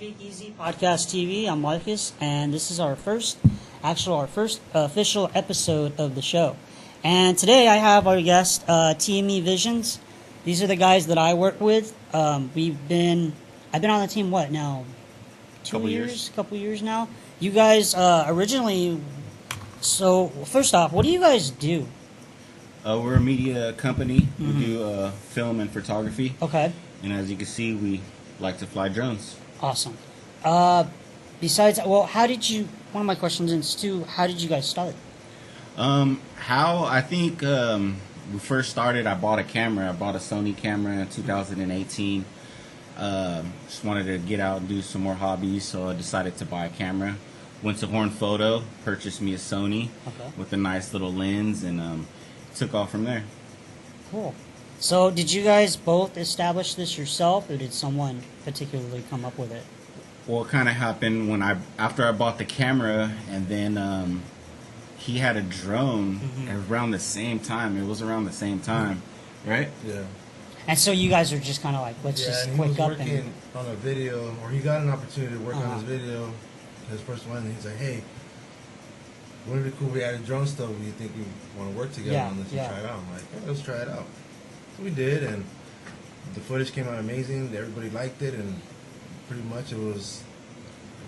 Speakeasy Podcast TV. I'm Marcus, and this is our first official episode of the show. And today I have our guest, TME Visionz. These are the guys that I work with. I've been on the team, what now? Couple years now. You guys originally. So first off, what do you guys do? We're a media company. We do film and photography. Okay. And as you can see, we like to fly drones. Awesome. Besides, well, one of my questions is too, how did you guys start? I think we first started, I bought a camera. I bought a Sony camera in 2018. Just wanted to get out and do some more hobbies, so I decided to buy a camera. Went to Horn Photo, purchased me a Sony with a nice little lens, and took off from there. Cool. So did you guys both establish this yourself, or did someone particularly come up with it? Well, it kind of happened after I bought the camera, and then he had a drone around the same time. It was around the same time, right? Yeah. And so you guys are just kind of like, let's just quick up. He was working on a video, or he got an opportunity to work on his video, his first one, and he's like, hey, wouldn't it be cool if we added drone stuff? Do you think we want to work together on this and try it out? I'm like, yeah, let's try it out. So we did, and the footage came out amazing. Everybody liked it, and pretty much it was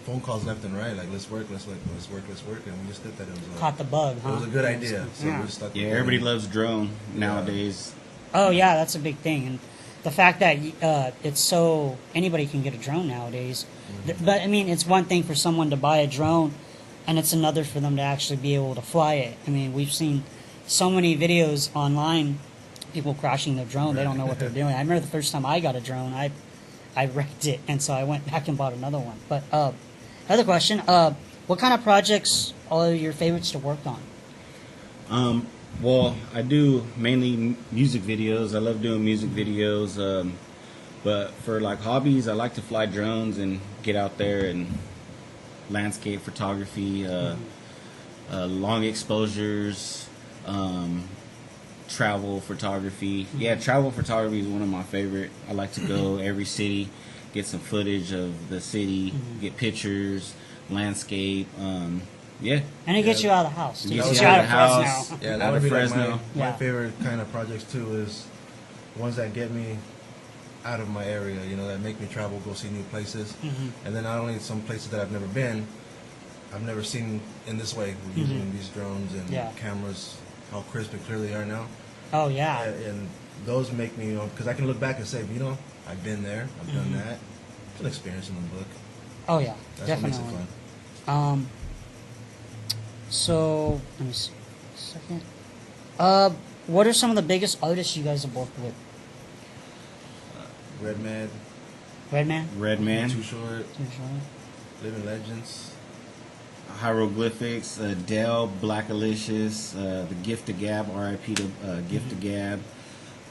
phone calls left and right, like, let's work, and we just did that. It was caught the bug, huh? It was a good idea, so we stuck with it. Everybody loves drone nowadays. Oh, yeah, that's a big thing. And the fact that it's so anybody can get a drone nowadays. But, I mean, it's one thing for someone to buy a drone, and it's another for them to actually be able to fly it. I mean, we've seen so many videos online, people crashing their drone. They don't know what they're doing. I remember the first time I got a drone, I wrecked it, and so I went back and bought another one. But another question, what kind of projects are your favorites to work on? Well, I do mainly music videos. I love doing music videos. But for like hobbies, I like to fly drones and get out there and landscape photography, long exposures, travel photography. Yeah, travel photography is one of my favorite. I like to go every city, get some footage of the city, get pictures, landscape. And it gets you out of the house. It gets you out of the house. Yeah, that would be like my favorite kind of projects too, is ones that get me out of my area, that make me travel, go see new places. And then not only some places that I've never been, I've never seen in this way, using these drones and cameras, how crisp and clear they are now. Oh, yeah. And those make me, because I can look back and say, I've been there, I've done that. It's an experience in the book. Oh, yeah, That's definitely. what makes it fun. So, let me see a second. What are some of the biggest artists you guys have worked with? Redman. Too Short. Living Legends. Hieroglyphics, Dell, Black Alicious, The Gift of Gab, R.I.P. to Gift of Gab.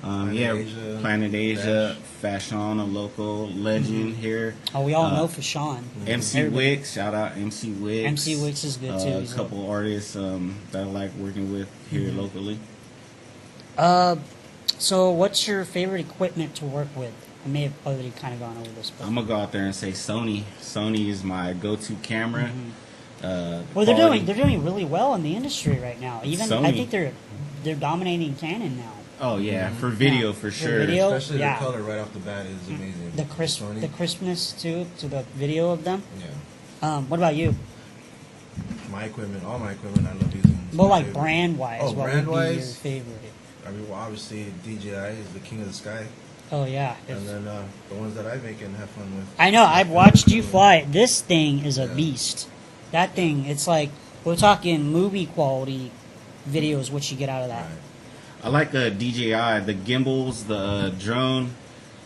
Planet Asia, Fashion, a local legend here. Oh, we all know Fashawn. MC Wicks, shout out MC Wicks. MC Wicks is good too. A couple artists that I like working with here locally. So what's your favorite equipment to work with? I may have already kind of gone over this, but I'm gonna go out there and say Sony. Sony is my go-to camera. Well, they're doing really well in the industry right now. Even Sony. I think they're dominating Canon now. Oh yeah, for video for sure. Video, especially the color right off the bat is amazing. The crispness to the video of them. Yeah. What about you? All my equipment, I love using. Well, like brand wise, what would be your favorite? I mean, well, obviously DJI is the king of the sky. Oh yeah. And then the ones that I make and have fun with. I know. I've watched you fly it. This thing is a beast. That thing, it's like we're talking movie quality videos. What you get out of that? Right. I like DJI, the gimbals, the drone.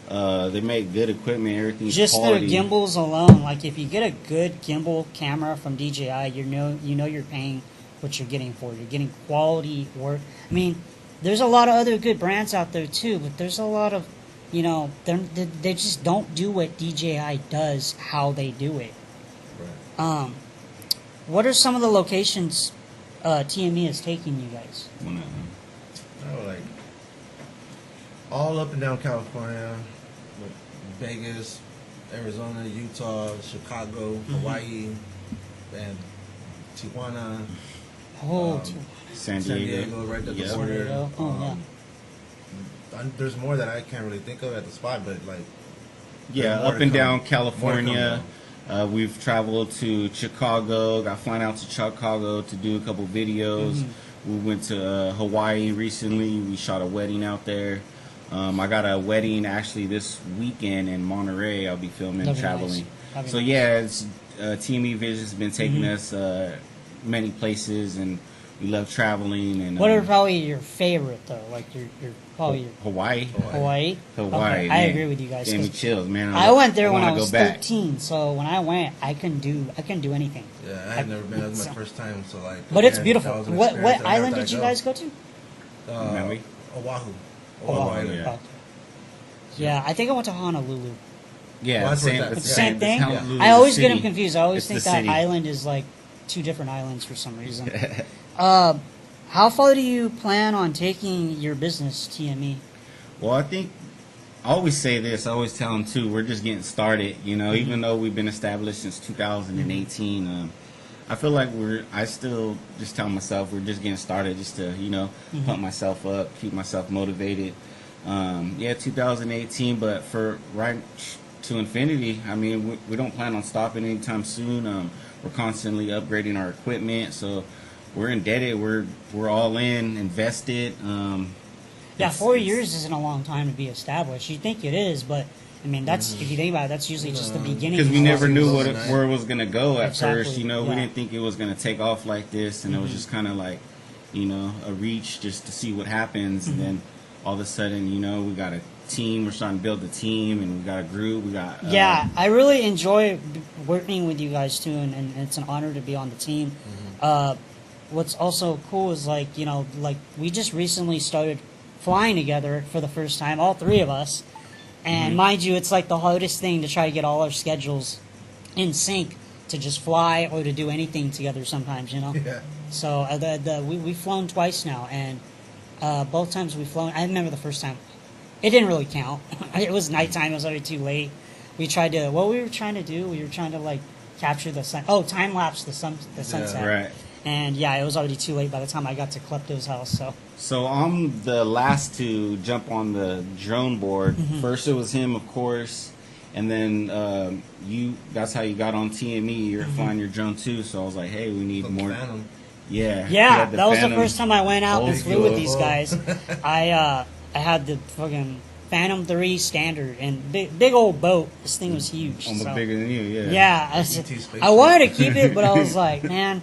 They make good equipment. Everything's just quality. Their gimbals alone. Like if you get a good gimbal camera from DJI, you know you're paying what you're getting for it. You're getting quality work. I mean, there's a lot of other good brands out there too, but there's a lot of, they just don't do what DJI does how they do it. Right. What are some of the locations TME is taking you guys? Like all up and down California, Vegas, Arizona, Utah, Chicago, Hawaii, and Tijuana. Oh, San Diego, right at yeah. the border. Oh, There's more that I can't really think of at the spot, but like Yeah, more up to and come. down More to California. come, We've traveled to Chicago. Got flown out to Chicago to do a couple videos. We went to Hawaii recently. We shot a wedding out there. I got a wedding actually this weekend in Monterey. I'll be filming, That'd be traveling. nice. So yeah, it's TME Visionz has been taking us many places, and we love traveling. And what are probably your favorite though? Like your probably your Hawaii? Hawaii. Hawaii. Okay, I man. agree with you guys. Gave me 'Cause chills, man. I went there when wanna I was go back. 13, so when I went, I couldn't do anything. Yeah, I had never been. That was my so- first time, so like. But it's again, beautiful. that was an What experience that I island never did you thought I'd guys go to? Maui? Oahu. Oahu. Island. yeah. Okay. Yeah, I think I went to Honolulu. Yeah, Well, that's same, what that- It's the yeah, same thing. Honolulu, I always the get them city. confused. I always It's think the that city. island is like two different islands for some reason. How far do you plan on taking your business, TME? Well, I think I always say this. I always tell them too. We're just getting started. You know, even though we've been established since 2018, I feel like I still just tell myself we're just getting started, just to pump myself up, keep myself motivated. Yeah, 2018, but for right to infinity. I mean, we don't plan on stopping anytime soon. We're constantly upgrading our equipment, so we're indebted. We're all in, invested. Yeah, 4 years isn't a long time to be established. You think it is, but I mean, that's if you think about it, that's usually just the beginning. Because we of never all knew this. where it was going to go at Exactly, first. You know, we yeah. didn't think it was going to take off like this, and it was just kind of like, a reach just to see what happens. And then all of a sudden, we got a team. We're starting to build a team, and we got a group. We got Yeah, I really enjoy working with you guys too, and it's an honor to be on the team. What's also cool is like we just recently started flying together for the first time, all three of us. And mind you, it's like the hardest thing to try to get all our schedules in sync to just fly or to do anything together sometimes, Yeah. So we've flown twice now, and both times we've flown. I remember the first time. It didn't really count. It was nighttime. It was already too late. We were trying to like capture the sun. Oh, time lapse the sunset. right. And yeah, it was already too late by the time I got to Klepto's house. So I'm the last to jump on the drone board. First it was him, of course, and then that's how you got on TME. You're flying your drone too. So I was like, hey, we need more. Phantom. Yeah. he Yeah, had the that was the Phantom. first time I went out and Old flew with school. these guys. I had the fucking Phantom 3 standard and big old boat. This thing was huge. Almost so- bigger than you, yeah. Yeah, ET space I wanted to keep it, but I was like, man,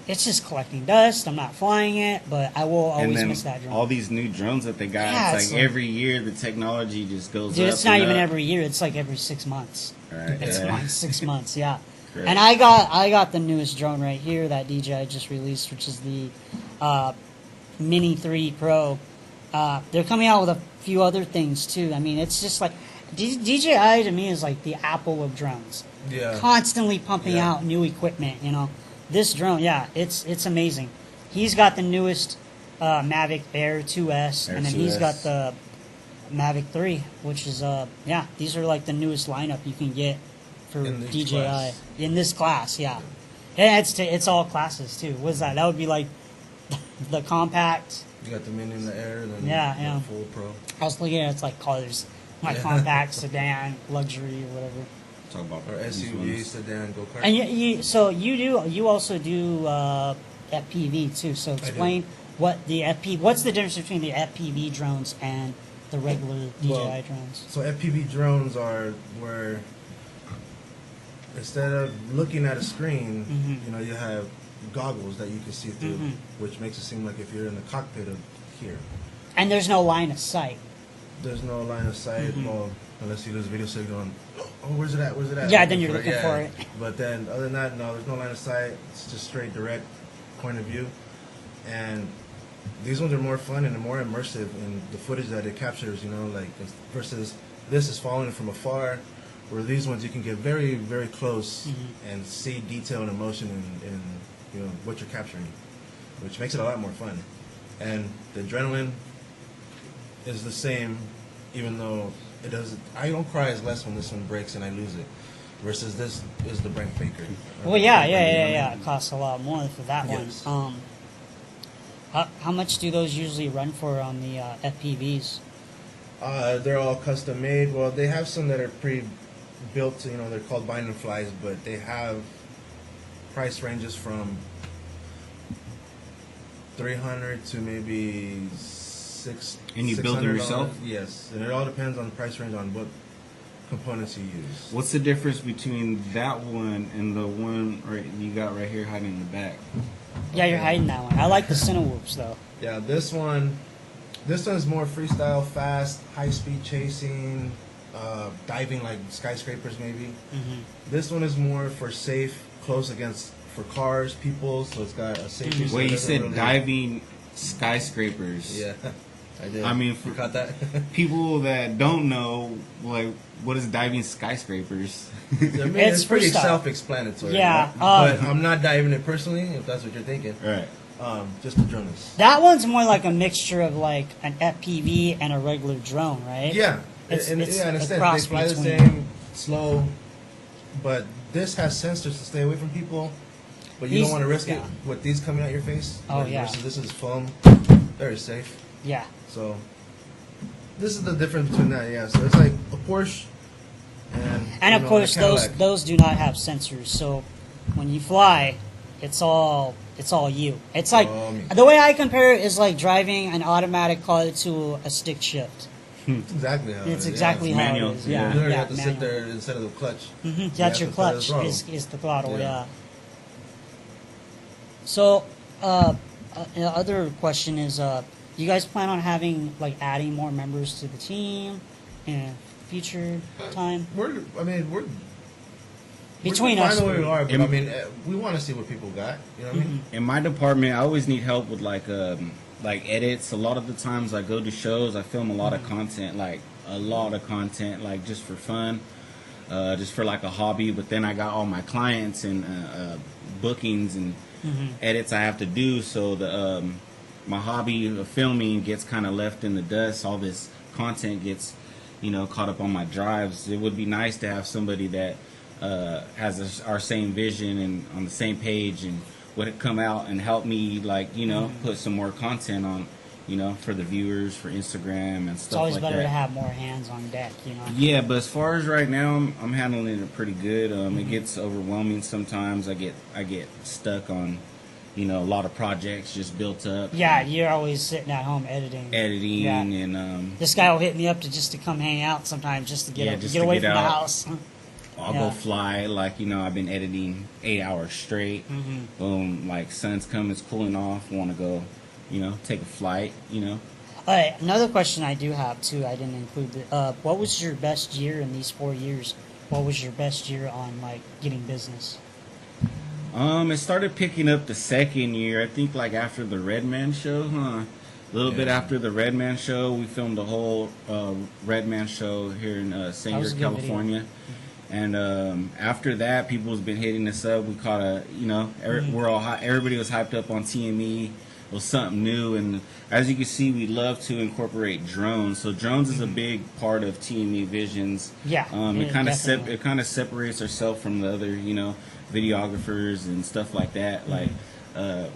it's just collecting dust. I'm not flying it, but I will And always then miss that drone. all these new drones that they got, Yeah, it's it's like like- every year the technology just goes Dude, up. it's not and even up. every year. It's like every 6 months. Right, It's yeah. 6 months, yeah. Correct. And I got the newest drone right here that DJI just released, which is the Mini 3 Pro. They're coming out with a few other things too. I mean, it's just like DJI to me is like the Apple of drones. Yeah. Constantly pumping Yeah. out new equipment. This drone, yeah, it's amazing. He's got the newest Mavic Air 2S, Air and then he's 2S. got the Mavic 3, which is these are like the newest lineup you can get for In each DJI class. in this class. Yeah, and it's all classes too. What's that? That would be like the compact. You got the mini in the air, and then Yeah, the yeah. full pro. I was looking at it's like colors, like Yeah. compact, sedan, luxury, or whatever. Talk about Or these SUV, ones. sedan, go kart. And you also do FPV too. So explain what's the difference between the FPV drones and the regular DJI Well, drones? So FPV drones are where instead of looking at a screen, you have goggles that you can see through, which makes it seem like if you're in the cockpit of here. And there's no line of sight. There's no line of sight, well, unless you lose video signal and, oh, where's it at, where's it at? Yeah, then you're looking for it. But then other than that, no, there's no line of sight. It's just straight, direct point of view. And these ones are more fun and more immersive in the footage that it captures, versus this is following from afar, where these ones you can get very, very close and see detail and emotion in what you're capturing, which makes it a lot more fun. And the adrenaline is the same, even though it doesn't. I don't cry as less when this one breaks and I lose it, versus this is the brake faker. Well, yeah. It costs a lot more for that Yes. one. How much do those usually run for on the FPVs? They're all custom made. Well, they have some that are pre-built. You know, they're called bind and flies, but they have price ranges from $300 to maybe $600. And you build them yourself? Yes, and it all depends on the price range on what components you use. What's the difference between that one and the one you got right here hiding in the back? Yeah, you're hiding that one. I like the Cinewhoops though. Yeah, this one is more freestyle, fast, high-speed chasing, diving like skyscrapers maybe. Mm-hmm. This one is more for safe, close against for cars, people. So it's got a safety. Mm-hmm. so Wait, it you doesn't said really- diving skyscrapers. Yeah, I did. I mean, you caught that? People that don't know, like, what is diving skyscrapers? I mean, It's it's pretty freestyle. self-explanatory. Yeah, right? But I'm not diving it personally, if that's what you're thinking. Right. Just the drones. That one's more like a mixture of like an FPV and a regular drone, right? Yeah, It's and a yeah, in a sense, they cross fly the between- same, slow, but this has sensors to stay away from people. But you These- don't want to risk it yeah. with these coming out your face. Oh, yeah. Versus this is foam, very safe. Yeah. So this is the difference between that. Yeah, so it's like a Porsche and Of course, a those Cadillac. those do not have sensors. So when you fly, it's all you. It's like Oh, me. the way I compare it is like driving an automatic car to a stick shift. It's exactly how It's it is. exactly it's how manual. it is. You Yeah, literally yeah, have to sit manual. there instead of the clutch. Mm-hmm. You That's have your to play the clutch. throttle. Is the throttle? Yeah. Yeah. So, the other question is, you guys plan on having like adding more members to the team in future time? We're Between we're us, fine the way we are, but Im- I mean, we want to see what people got. You know what I mean? In my department, I always need help with like edits. A lot of the times I go to shows, I film a lot of content, like just for fun, just for like a hobby. But then I got all my clients and bookings and edits I have to do. So the my hobby of filming gets kind of left in the dust. All this content gets, caught up on my drives. It would be nice to have somebody that has our same vision and on the same page and would come out and help me, like, put some more content on, for the viewers, for Instagram and stuff like that. it's always better to have more hands on deck, Yeah, but as far as right now, I'm handling it pretty good. It gets overwhelming sometimes. I get stuck on, a lot of projects just built up. Yeah, you're always sitting at home editing. Yeah. And This guy will hit me up to come hang out sometimes just to get just get to away get from the out. house. I'll Yeah. go fly. Like, I've been editing 8 hours straight. Boom, like sun's coming, it's cooling off. Want to go, take a flight. All right, another question I do have too. I didn't include what was your best year in these 4 years? What was your best year on like getting business? It started picking up the second year. I think like after the Red Man show, A little bit after the Red Man show, we filmed a whole Red Man show here in Sanger, was a good California. And after that, people's been hitting us up. We caught everybody was hyped up on TME. It was something new, and as you can see, we love to incorporate drones. So drones is a big part of TME Visionz. Yeah, It kind of definitely. it kind of separates ourselves from the other videographers and stuff like that. Like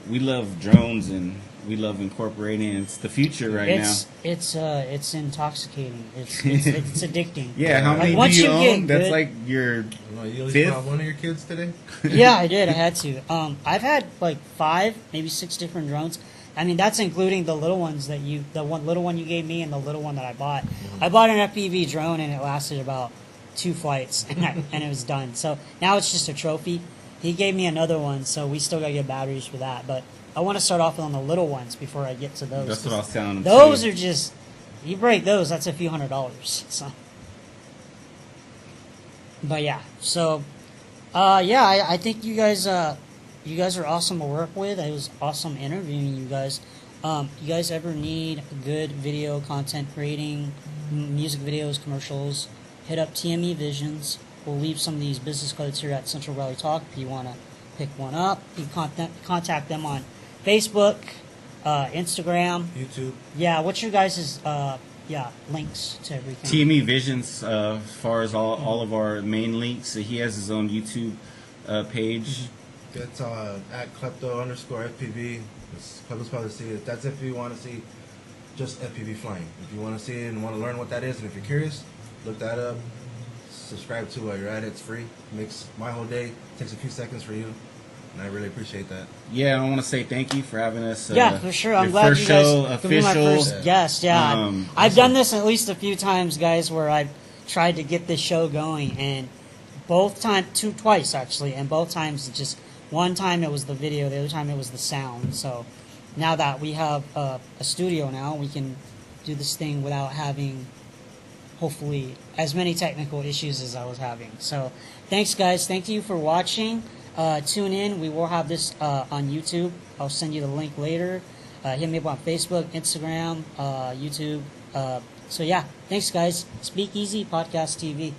we love drones and we love incorporating. It's the future right now. It's intoxicating. It's addicting. Yeah, how many once do you you own? get That's good- like your You at least fifth. brought one of your kids today. Yeah, I did. I had to. I've had like 5, maybe 6 different drones. I mean, that's including the little ones the one little one you gave me and the little one that I bought. I bought an FPV drone and it lasted about 2 flights and it was done. So now it's just a trophy. He gave me another one, so we still gotta get batteries for that. But I want to start off on the little ones before I get to those. That's what I was telling them. Those too. are just, you break those, that's a few $100s. So, but yeah, so, I think you guys are awesome to work with. It was awesome interviewing you guys. You guys ever need good video content creating, music videos, commercials, hit up TME Visionz. We'll leave some of these business cards here at Central Valley Talk if you want to pick one up. You can contact them on Facebook, Instagram. YouTube. Yeah, what's your guys' links to everything. TME Visionz, as far as all of our main links, he has his own YouTube page. It's at klepto_FPV. Klepto's probably see it. That's if you want to see just FPV flying. If you want to see it and want to learn what that is, and if you're curious, look that up. Subscribe to it while you're at it. It's free. Makes my whole day. Takes a few seconds for you, and I really appreciate that. Yeah, I want to say thank you for having us. Yeah, for sure. I'm glad you guys could be my first guest. Yeah, I've done this at least a few times, guys, where I've tried to get this show going, and twice actually, and both times just one time it was the video, the other time it was the sound. So now that we have a studio now, we can do this thing without having, hopefully, as many technical issues as I was having. So thanks, guys. Thank you for watching. Tune in. We will have this on YouTube. I'll send you the link later. Hit me up on Facebook, Instagram, YouTube. So yeah, thanks, guys. Speak Easy Podcast TV.